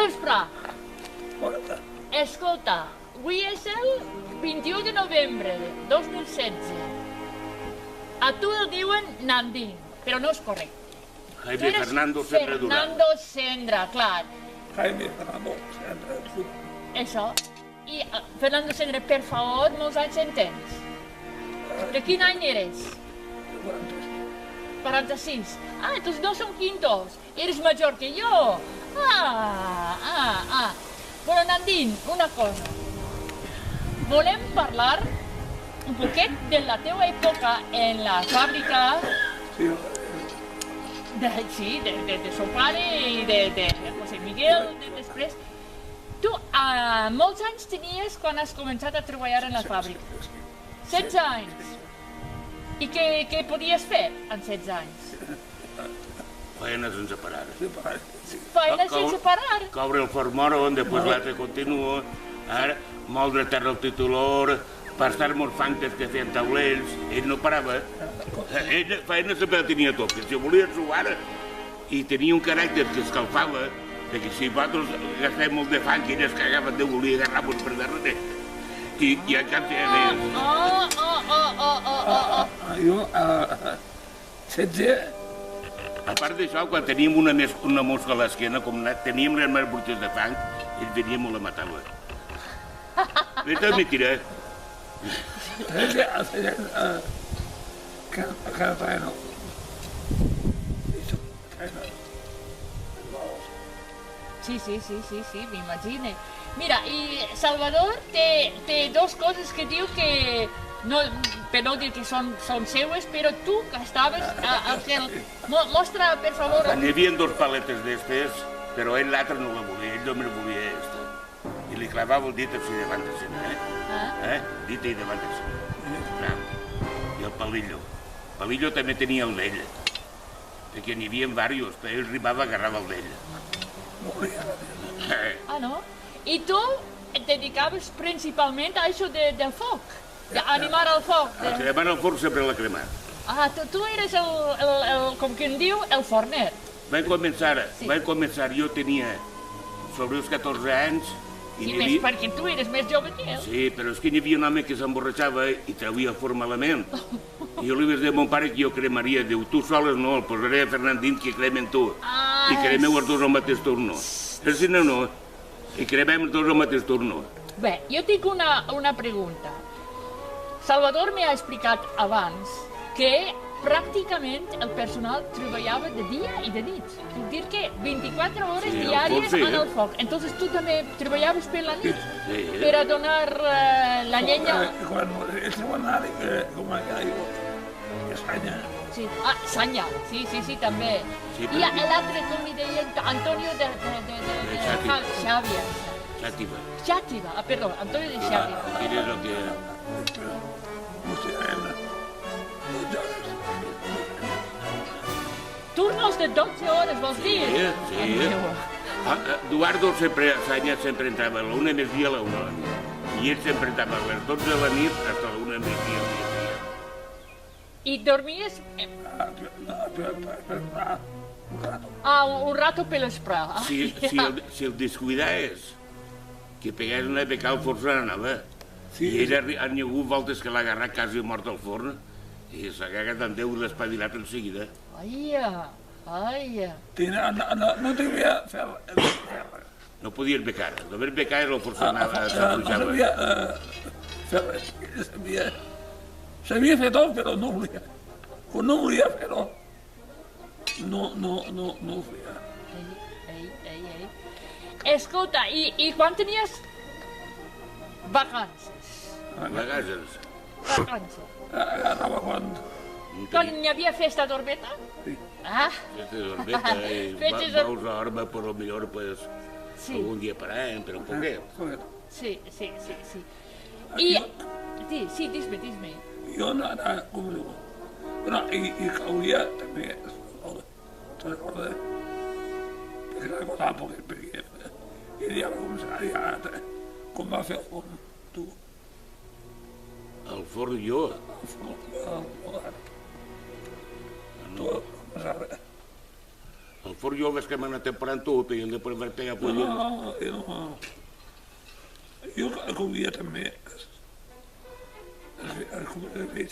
vespre. Escolta, avui és el 21 de novembre de 2016. A tu el diuen Nandín, però no és correcte. Jaime Fernando Sendra Durán. Fernando Sendra, clar. Jaime Fernando Sendra Durán. Això. I Fernando Sendra, per favor, molts anys en tens. De quin any eres? 46. Ah, entonces no son quintos. Eres mayor que yo. Bueno, Nandín, una cosa. Volem parlar un poquet de la teva època en la fàbrica. Sí, de son pare i de José Miguel, després. Tu, molts anys tenies quan has començat a treballar en la fàbrica? 16 anys. I què podies fer en 16 anys? Faena sense parar. Faena sense parar? Cobre el formorón, després l'altre continua, ara moldre terra al titulor, pastar morfantes que feien taulells, ell no parava. Ell faena sempre la tenia tot, que si volia trobar i tenia un caràcter que escalfava, perquè si vosaltres gastàvem molt de fang i elles cagaven de volia agarrar-vos per darrere. I en cap feia Jo, 16... A part d'això, quan teníem una mosca a l'esquena, com teníem les mans brutes de fang, ells venien molt a matar-la. Vés a mentira. Sí, m'imagino. Mira, i Salvador té dos coses que diu que, per no dir que són seues, però tu que estaves al cel. Mostra, per favor. N'hi havia dos paletes d'estes, però ell l'altre no la volia, ell només volia esta. I li clavava el dit així davant de sena, dit i davant de sena. I el palillo. El palillo també tenia el d'ell, perquè n'hi havia diversos, però ell arribava a agarrar el d'ell. Ah, no? I tu et dedicaves principalment a això del foc, d'animar el foc. A cremar el forn sempre l'ha cremat. Ah, tu eres com que en diu, el forner. Vam començar, jo tenia sobre els 14 anys. Sí, més perquè tu eres més jove que ell. Sí, però és que hi havia un home que s'emborratxava i trauia el forn malament. I jo li vaig dir a mon pare que jo cremaria. Diu, tu soles no, el posaré a Fernandín que cremen tu. I cremeu els dos al mateix torno. Si no, i cremem els dos al mateix torno. Bé, jo tinc una pregunta. Salvador m'ha explicat abans que pràcticament el personal treballava de dia i de nit. Vull dir que 24 hores diàries en el foc. Entonces tu també treballaves per la nit per a donar la llenya... Quan ells van anar, com a Sanya. Sí, Sanya, sí, també. I l'altre, com li deien, Antonio de Xàbia. Xàtiva, perdó, Antonio de Xàbia. Quin és el que... Turnos de 12 hores, vols dir? Sí. Eduardo sempre entrava a la 1 més dia a la 1 de la nit. I ell sempre entrava a les 12 de la nit fins a la 1 més dia. I dormies... un rato per l'espre. Si el descuidaves, que pegaves una beca al forn se n'anava. I ell ha hagut voltes que l'ha agarrat quasi mort al forn i s'ha cagat en Déu i l'ha espavilat en seguida. Ai. No devia fer res. No podies becar. Només becar el forn s'apujava. Sabia fer tot, però no volia. Quan no volia fer-ho, no ho feia. Escolta, i quan tenies vacances? Vacances? Agarrava Quan n'hi havia festa d'Orbeta? Sí. Festa d'Orbeta i vaus a Orba, però millor algun dia parem, però un poquet. Sí. Sí, dis-me. Jo anava, com diu, i cauria també, te'n recordes? Perquè recordava poquet, perquè ell ja va començar, com va fer el forn, tu. El forn jo? El forn, tu, El forn jo el vaig quemar una temporada tot i després vaig pegar pollo. No, jo comia també el comia.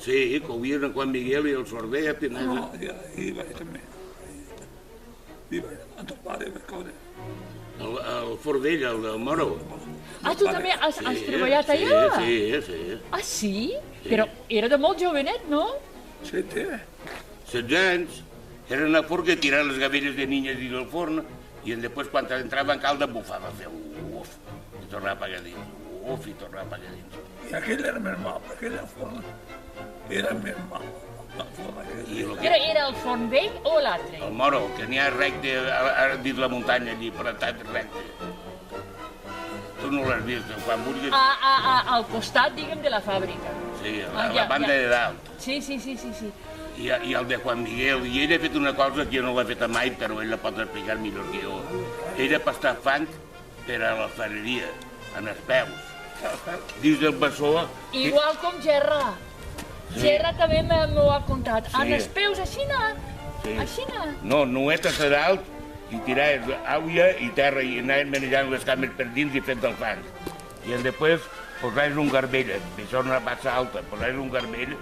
Sí, que ho havien a Juan Miguel i el Sordet. No, hi vaig també. Hi vaig, amb ton pare, vaig caure. El forn d'ell, el del Moro. Ah, tu també has treballat allà? Sí. Ah, sí? Però era de molt jovenet, no? Sí, té. 16 anys. Era una forn que tirava les gavelles de niñas dins del forn i després quan entrava en calda bufava, feia uf, i tornava a pagar dins, uf, i tornava a pagar dins. I aquell era més mal, aquella forn era més mal. Però era el forn vell o l'altre? El Moro, que n'hi ha recte dins la muntanya allí, plantat recte. Tu no l'has vist, quan vulguis... Al costat, diguem, de la fàbrica. Sí, a la banda de dalt. Sí. I el de Juan Miguel, i ell ha fet una cosa que jo no l'he fet mai, però ell la pot explicar millor que jo. Ell ha pastat fang per a la ferreria, en els peus. Dins del bessó... Igual com Gerra. Gerra també m'ho ha contat. En els peus, aixina? Aixina? No, nuetes a dalt, i tiraves aigua i terra, i anaven manejant les cames per dins i fent el fang. I després posaves un garbell, això una bassa alta, posaves un garbell,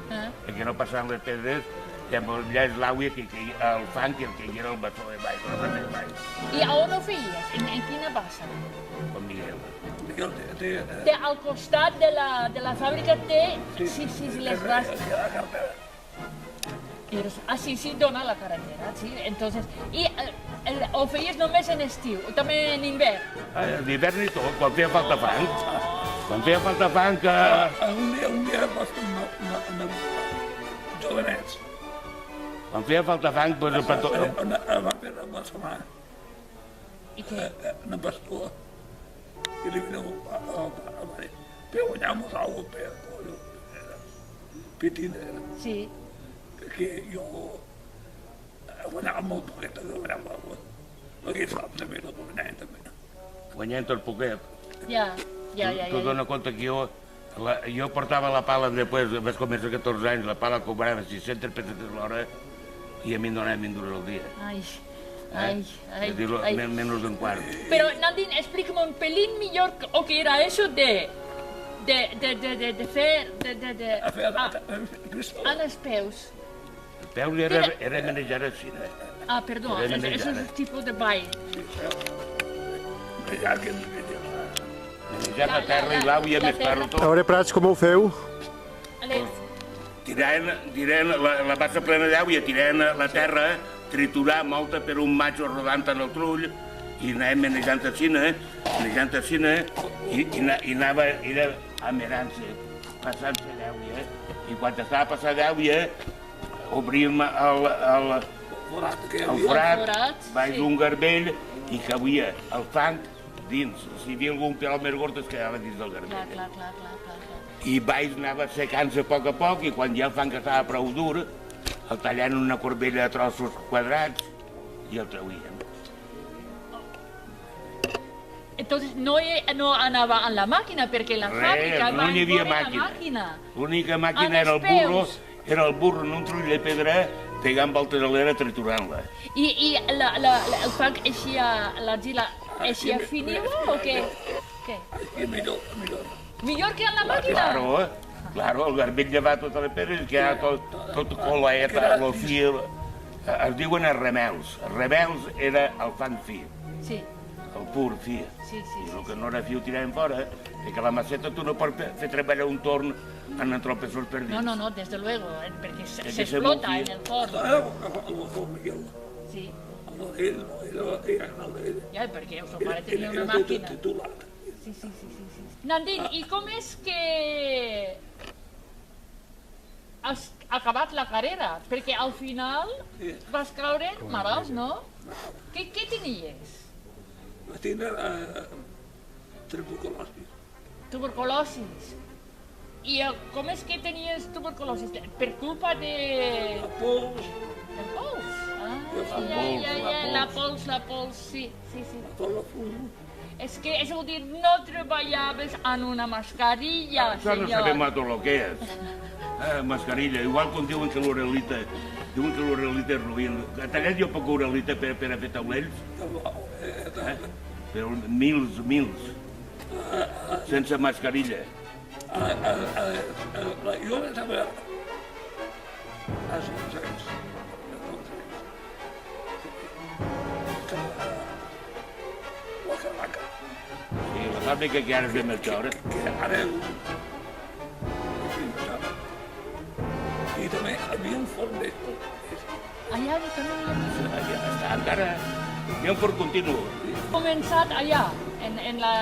perquè no passaven les pedres, i amb allà és l'aigua que el fang i el que era el bessó de baix, no res més baix. I a on ho feies? En quina bassa? Com Miguel. Al costat de la fàbrica té... Sí, les basses. Sí, dona la carretera, sí. Entonces, i ho feies només en estiu, o també en hivern? En hivern i tot, quan feia falta fang. Quan feia falta fang que... Un dia vas anar jovenets. Quan feia falta fang, doncs... Va ser I què? Una pastor. I li vino a dir, però guanyamos algo per pollo. Petit era. Sí. Que jo guanyava molt poquet, guanyava algo. Perquè fa també no guanyava també. Guanyant el poquet. Ja. Tu dona compte que jo portava la pala després, vaig començar 14 anys, la pala cobrava 600 pesetes l'hora i a mi em donaven 20 duros al dia. Ai. Menos d'un quart. Pero, Nandín, explícame un pelín mejor o que era eso de fer... A les peus. Els peus era manejar així, Ah, perdó, és un tipus de ball. Manejar la terra i l'aigua i mesclar-ho A tot. veure, Prats, com ho feu? Tirant la bassa plena d'aigua, tirant la terra, triturar molta per un macho rodant en el trull, i anàvem manejant així, i anava amerant-se, passant-se d'aigua, i quan estava passant d'aigua, obríem el forat, baix d'un garbell, i cabia el fang dins. Si hi havia algun pèl més gord, es quedava dins del garbell. Clar. I baix anava secant-se a poc, i quan ja el fang estava prou dur, el tallant en una corbella de trossos quadrats i el trauíem. Entonces no anava en la màquina, perquè la fàbrica va no hi havia màquina. L'única màquina era el burro en un trull de pedra pegant voltes a l'era triturant-la. I el fang eixia finiu o què? Millor. Millor que en la màquina? Claro, el garbell llevat tota la pedra i quedava tot col·leta, el fil. Es diuen remels. Els remels era el fang fi. Sí. El pur fi. Sí. I el que no era fi ho tiràvem fora, perquè la maceta tu no pots fer treballar un torn en entropessos per dins. No, desde luego, perquè s'explota en el forn. Sí. Ja, perquè el seu pare tenia una màquina. Sí. Nandín, i com és que has acabat la carrera? Perquè al final vas caure malalt, no? Què tenies? Tinc tuberculosi. Tuberculosis. I com és que tenies tuberculosis? Per culpa de... La pols. El pols? La pols. La pols, sí. La fum. És que, és a dir, no treballaves en una mascarilla, Això no senyor. sabem tot el que és. Mascarilla, igual quan diuen que l'orelita, és ruïn. A tallat jo poca orelita per a fer taulells, però mils, sense mascarilla. Jo estava a Solsens. La Carraca. Sí, la fàbrica que ara es ve més hora. Que ara i també hi havia un forn de... Allà també Ja està, encara hi ha un fort continu. començat allà, en la...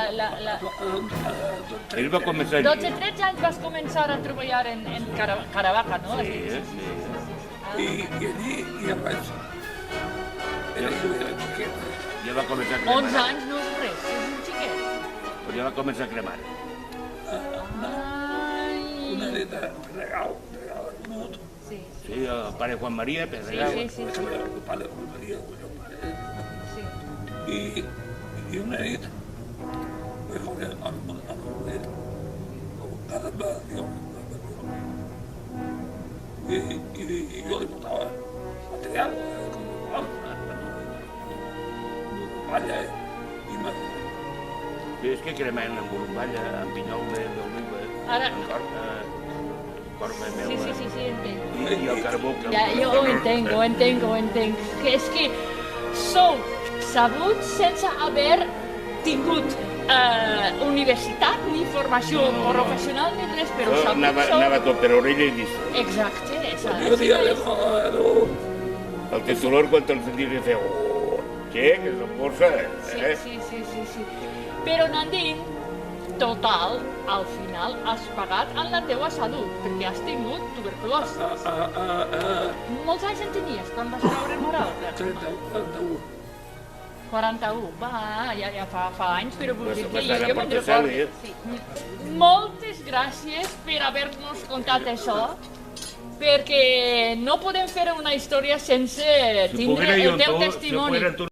Ell va començar aquí. 12-13 anys vas començar a treballar en Caravaca, no? Sí. I allí ja vaig... Era jo era xiquet. Ja va començar a cremar. 11 anys no és res, és un xiquet. Però ja va començar a cremar. Ai... Una neta Pedregal, molt. Sí, Sí, el pare Juan María, Pedregal. sí. El pare Juan Maria, el pare... sí. I una nit vaig veure amb un nen, caramba, i jo li portava material, com palla i Sí, és que cremen amb borromalla, amb pinyol d'oliva, Ara- amb corba Sí, meua, sí, entenc. i el carbó que... Ja, jo ho entenc. Que és que sou sabuts sense haver tingut universitat ni formació professional ni res, però Jo sabuts sou... anava tot per orella i llista. Exacte, jo dia de El titulor, quan te'l sentia, que feia... Che, que són força, Sí. Però Nandín, total, al final has pagat amb la teua salut, perquè has tingut tuberculosi. Molts anys en tenies quan vas caure moral? 31. 41, va, ja fa anys, però vull Pues dir que passarà jo me'n per recordo. Tessàlia. Sí. Moltes gràcies per haver-nos contat això, perquè no podem fer una història sense Si tindre poguera jo el teu amb tu, si testimoni. poguera amb tu